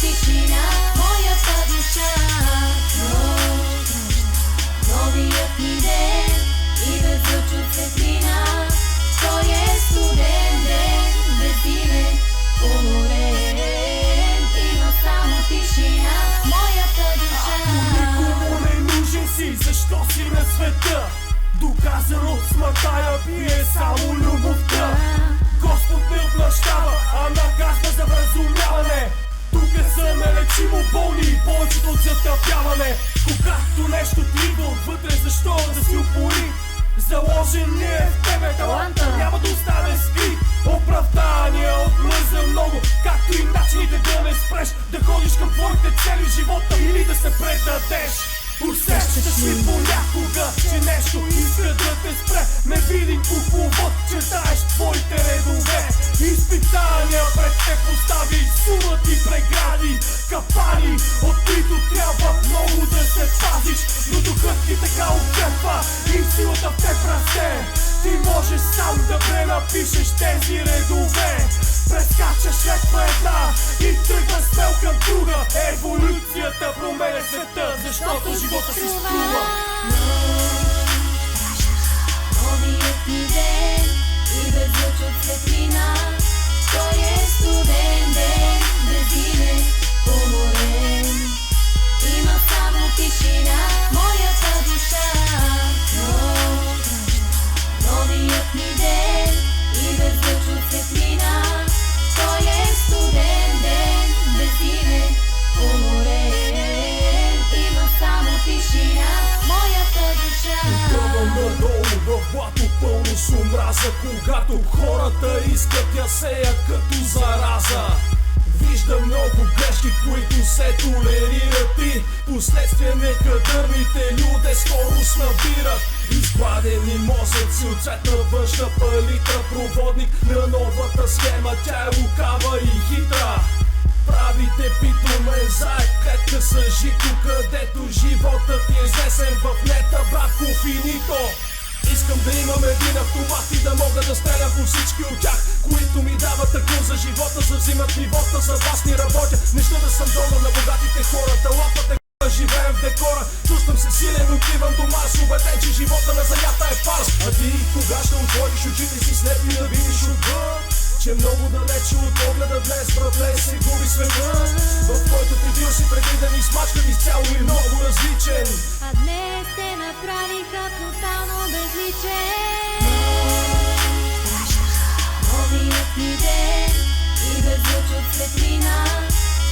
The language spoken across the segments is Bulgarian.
тишина моята душа. Новият ми ден и безлъч от светлина. Той е студен ден, безимен, уморен. Има само тишина моята душа. Ако никому не нужен си, защо си на света? Доказано смъртта я бие само любовта. Господ не отмъщава, а наказва за вразумяване. Тук са нелечимо болни и повечето от затъпяване. Когато нещо ти идва отвътре, защо да си упори? Заложен не е в тебе таланта, няма да остане скрит. Оправдания от мърза много, както и начините да не спреш, да ходиш към твоите цели в живота или да се предадеш. Усещаш ли понякога, че нещо иска да те спре? Невидим кукловод, чертаеш твоите редове. Изпитания пред те постави, сумът и прегради, капани, от които трябва много да се пазиш. Но духът ти така укрепва и силата в теб расте. Ти можеш сам да пренапишеш тези редове. Прескачаш летва една и тръгва смел към друга. Еволюцията променя света, защото живота си струва. Новият ми ден и безлъч от светлина. Той е студен ден, безимен, уморен. Има само тишина моята душа. Новият ми ден и безлъч от светлина. Той е студен ден, безимен, уморен. Има само тишина моята душа. Потъвам надолу в блато пълно с омраза, когато хората искат я сеят като зараза. Виждам много грешки, които се толерират и последствия некадърните люди скоро снабират. Изгладени мозъци от цветна външна палитра, проводник на новата схема, тя е лукава и хитра. Правите питомен заед клетка с жито, където животът е изнесен в нета, братко, финито. Искам да имам един автомат и да мога да стрелям по всички от тях, които ми дават акъл за живота, завзимат ми вота, за вас ни работя. Не ще да съм дома на богатите хора, талапата живеем в декора. Чувствам се силен, отивам дома с убеден, че живота на земята е фарс. А ти кога ще отвориш очите си слепи да видиш отвън, че много далече от погледа днес, братле, се губи света, в който ти бил си предвиден и смачкан изцяло и много различен. А днес те направиха тотално безличен. Новият ми ден и безлъч от светлина.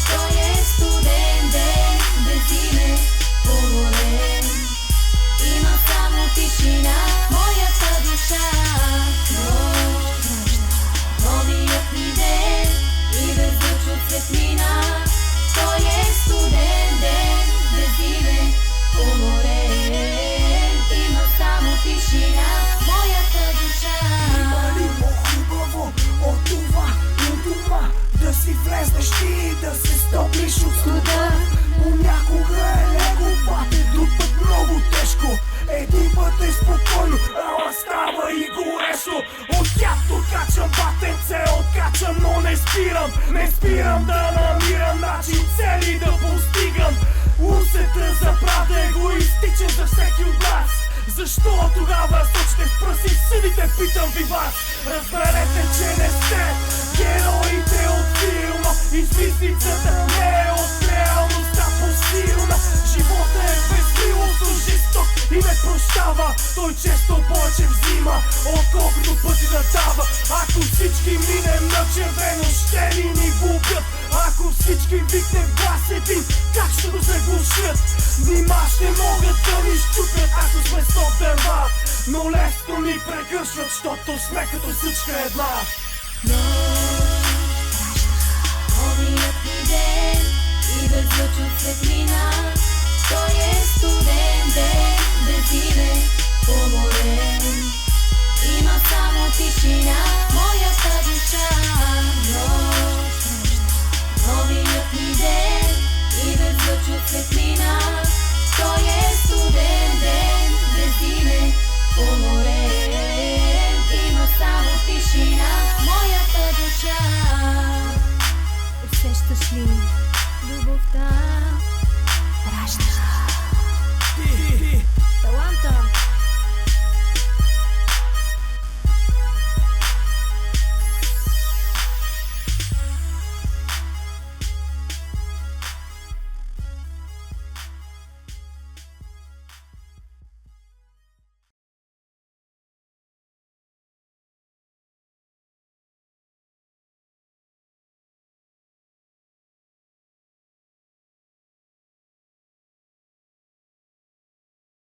Той е студен ден, безимен, уморен. Има само тишина моята душа. Новият ми ден и безлъч от светлина. Той е студен ден, безимен, уморен. Има само тишина моята душа. Има ли по-хубаво от това у дома? Да си влезнеш ти и да се стопиш от студа. Понякога е леко, път е друг път много тежко. Един път е спокойно, ала става и горещо. От ято качам батенце, откачам, но не спирам. Не спирам да намирам начин цели да постигам. Усета за правда егоистичен за всеки от нас. Защо тогава сочите с пръси, съдите, питам ви вас. Разберете, че не сте героите от филма. Измислицата не е от реалността по-силна. Живота е безмилостно жесток и не прощава. Той често повече взима, отколкото пъти да дава. Ако всички минем на червено, ще ли ни губят? Ако всички викнем в глас един, как ще го заглушат? Нима ще могат да ни щупят, ако сме сто дърва. Но лесно ни прегършват, защото сме като всичка една. Новият ми ден и безлъч от светлина. Той е студен ден, безимен, уморен. Има само тишина моята душа. Новият ми ден и безлъч от светлина. Той е студен ден, безимен, уморен. Има само тишина моята душа. Усещаш ли любовта. Ти Таланта.